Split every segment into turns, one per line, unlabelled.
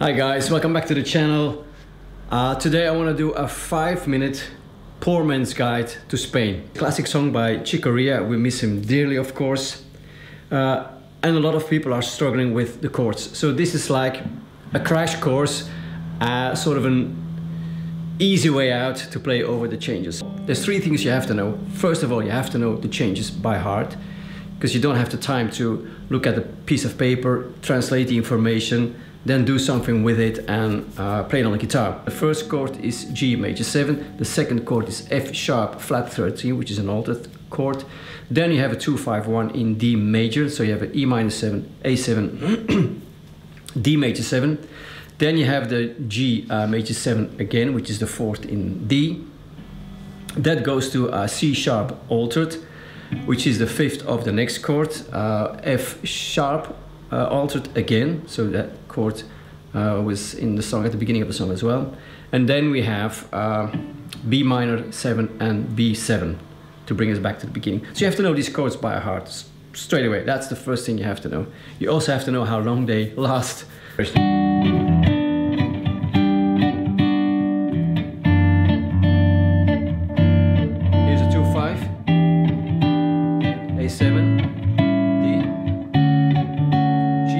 Hi guys, welcome back to the channel. Today I want to do a 5-minute poor man's guide to Spain. Classic song by Chicoria, we miss him dearly of course. And a lot of people are struggling with the chords. So this is like a crash course, sort of an easy way out to play over the changes. There's 3 things you have to know. First of all, you have to know the changes by heart, because you don't have the time to look at a piece of paper, translate the information, then do something with it and play it on the guitar. The first chord is G major 7, the second chord is F sharp flat 13, which is an altered chord. Then you have a 2-5-1 in D major, so you have an E minor 7, A7, D major 7. Then you have the G major 7 again, which is the 4th in D. That goes to C sharp altered, which is the 5th of the next chord, F sharp altered again, so that chord was in the song at the beginning of the song as well. And then we have B minor 7 and B7 to bring us back to the beginning. So you have to know these chords by heart straight away. That's the first thing you have to know. You also have to know how long they last. Here's a 2-5, A7,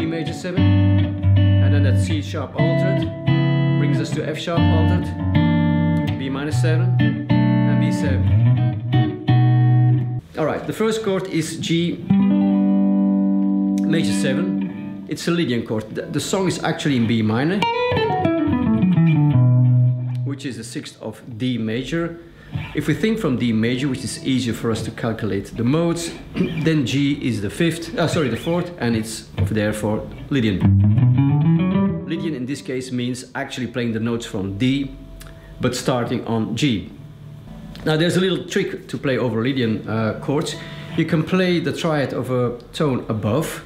major 7, and then that C sharp altered brings us to F sharp altered, B minor 7 and B7. Alright, the first chord is G major 7. It's a Lydian chord. The song is actually in B minor, which is the 6th of D major. If we think from D major, which is easier for us to calculate the modes, then G is the 4th, and it's therefore Lydian. Lydian in this case means actually playing the notes from D, but starting on G. Now there's a little trick to play over Lydian chords. You can play the triad of a tone above.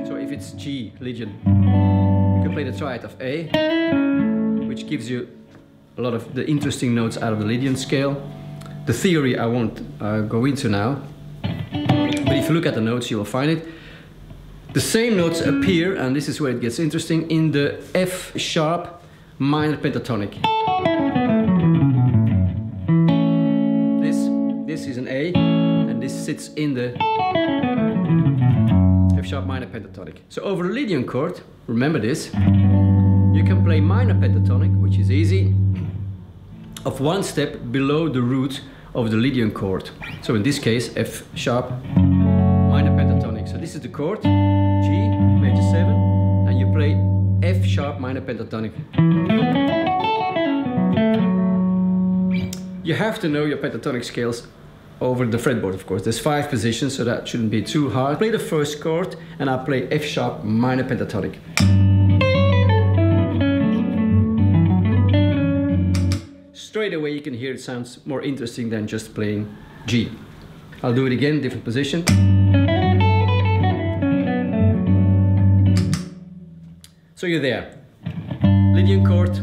So if it's G Lydian, you can play the triad of A, which gives you a lot of the interesting notes out of the Lydian scale. The theory I won't go into now, but if you look at the notes you will find it. The same notes appear, and this is where it gets interesting, in the F sharp minor pentatonic. This is an A, and this sits in the F sharp minor pentatonic. So over a Lydian chord, remember this, you can play minor pentatonic, which is easy, of 1 step below the root of the Lydian chord. So in this case, F sharp minor pentatonic. So this is the chord, G major 7, and you play F sharp minor pentatonic. You have to know your pentatonic scales over the fretboard, of course. There's 5 positions, so that shouldn't be too hard. Play the first chord, and I'll play F sharp minor pentatonic. Straight away you can hear it sounds more interesting than just playing G. I'll do it again, different position. So you're there. Lydian chord,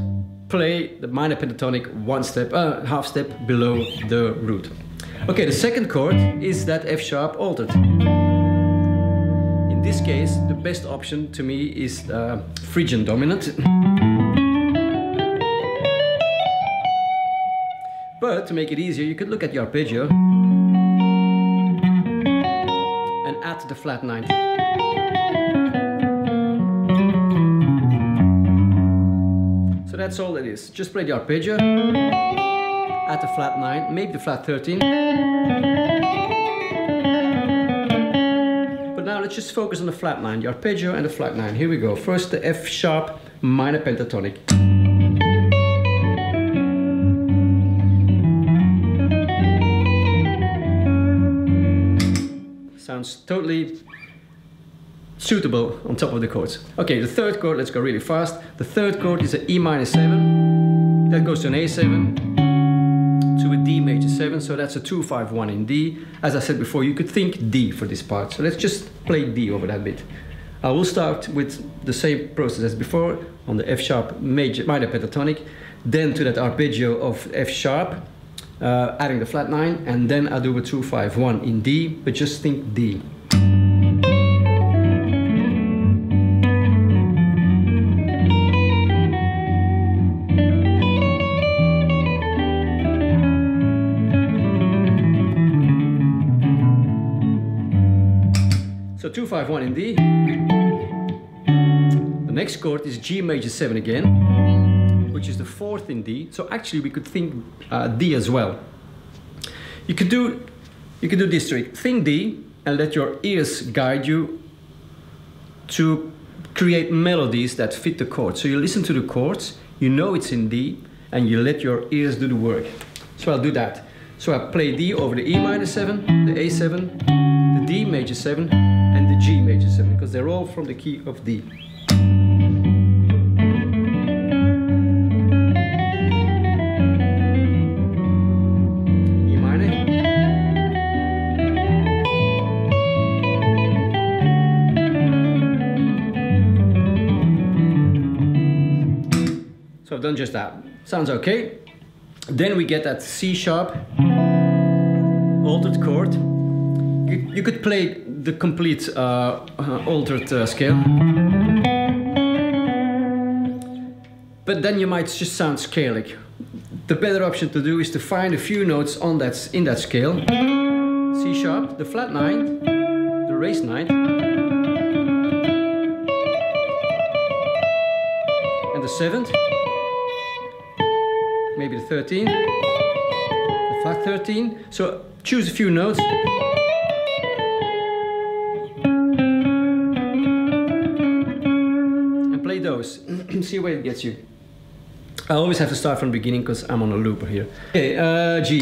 play the minor pentatonic 1 step, half step below the root. Okay, the second chord is that F sharp altered. In this case, the best option to me is Phrygian dominant. But to make it easier, you could look at the arpeggio and add the flat 9. So that's all it is. Just play the arpeggio, add the flat 9, maybe the flat 13. But now let's just focus on the flat 9, the arpeggio and the flat 9. Here we go. First the F sharp minor pentatonic. Sounds totally suitable on top of the chords. Okay, the third chord, let's go really fast. The third chord is an E minor 7. That goes to an A7, to a D major 7, so that's a 2-5-1 in D. As I said before, you could think D for this part. So let's just play D over that bit. I will start with the same process as before, on the F sharp minor pentatonic, then to that arpeggio of F sharp, adding the flat 9, and then I'll do a 2-5-1 in D, but just think D. 2-5-1 in D. The next chord is G major 7 again, which is the 4th in D. So actually we could think D as well. You could do this trick. Think D and let your ears guide you to create melodies that fit the chord. So you listen to the chords, you know it's in D, and you let your ears do the work. So I'll do that. So I play D over the E minor 7, the A7, the D major 7, and the G major 7, because they're all from the key of D. E minor. So I've done just that. Sounds okay. Then we get that C sharp altered chord. You could play the complete altered scale, but then you might just sound scalic. The better option to do is to find a few notes on in that scale. C sharp, the flat 9, the raised 9, and the 7th. Maybe the 13, the flat 13. So choose a few notes. And play those. See where it gets you. I always have to start from the beginning because I'm on a looper here. Okay, G.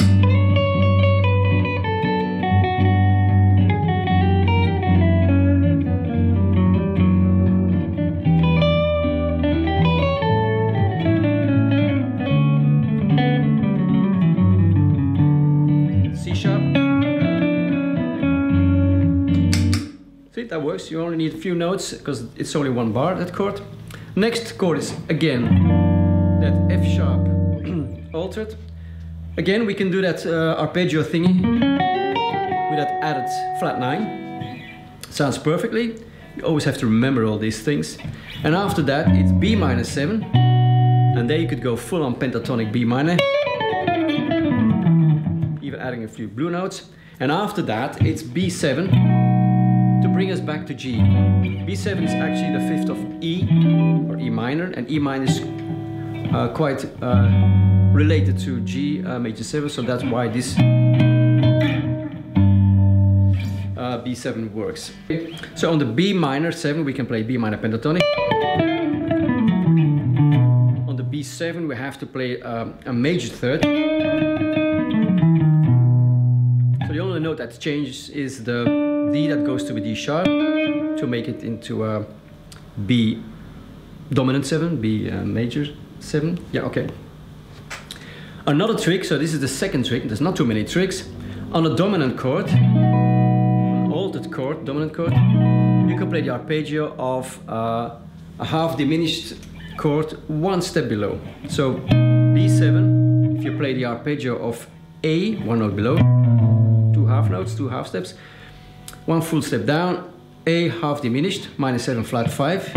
That works. You only need a few notes because it's only one bar, that chord. Next chord is again that F sharp altered. Again, we can do that arpeggio thingy with that added flat 9. Sounds perfectly. You always have to remember all these things. And after that, it's B minor 7. And there you could go full on pentatonic B minor, even adding a few blue notes. And after that, it's B7. To bring us back to G. B7 is actually the 5th of E, or E minor, and E minor is quite related to G major 7, so that's why this B7 works. So on the B minor 7 we can play B minor pentatonic. On the B7 we have to play a major 3rd. So the only note that changes is the D that goes to a D sharp to make it into a B dominant 7, B major 7. Yeah, okay. Another trick, so this is the second trick, there's not too many tricks. On a dominant chord, an altered chord, dominant chord, you can play the arpeggio of a half diminished chord one step below. So B7, if you play the arpeggio of A, one note below, 2 half notes, 2 half steps, 1 full step down, A half diminished, minor 7 flat 5.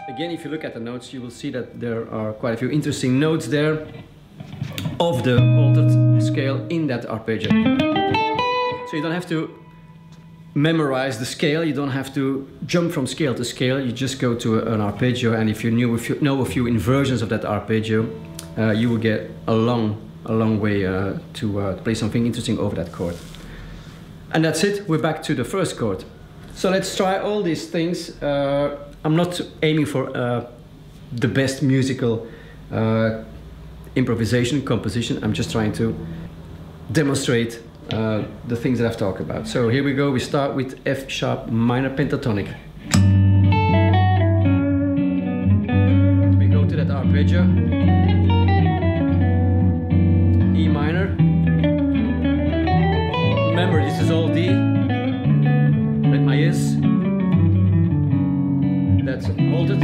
Again, if you look at the notes, you will see that there are quite a few interesting notes there of the altered scale in that arpeggio. So you don't have to memorize the scale, you don't have to jump from scale to scale, you just go to an arpeggio, and if you know a few inversions of that arpeggio, you will get a long way to play something interesting over that chord. And that's it, we're back to the first chord. So let's try all these things. I'm not aiming for the best musical improvisation, composition, I'm just trying to demonstrate the things that I've talked about. So here we go, we start with F sharp minor pentatonic. We go to that arpeggio. E minor. Remember, this is all D. Let my ears. That's altered.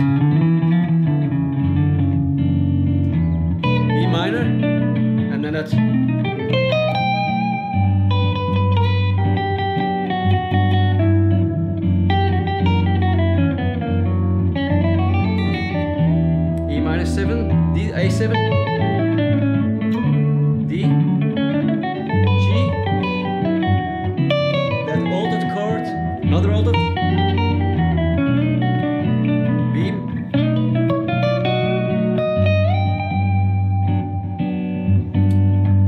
E minor. And then that's A7, D, G, that altered chord, another altered, B,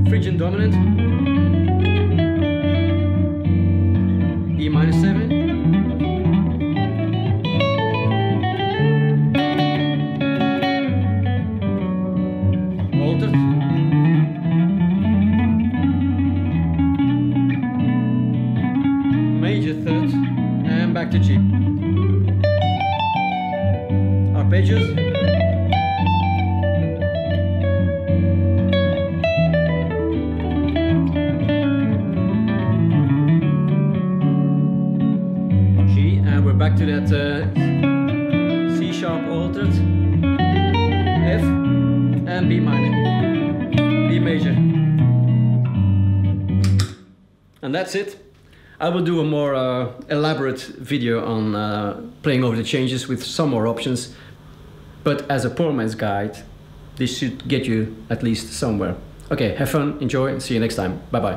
Phrygian dominant, E minor 7, altered, major third, and back to G. Arpeggios. G, and we're back to that C sharp altered, F, and B minor, B major. And that's it. I will do a more elaborate video on playing over the changes with some more options, but as a poor man's guide, this should get you at least somewhere. Okay, have fun, enjoy, and see you next time. Bye bye.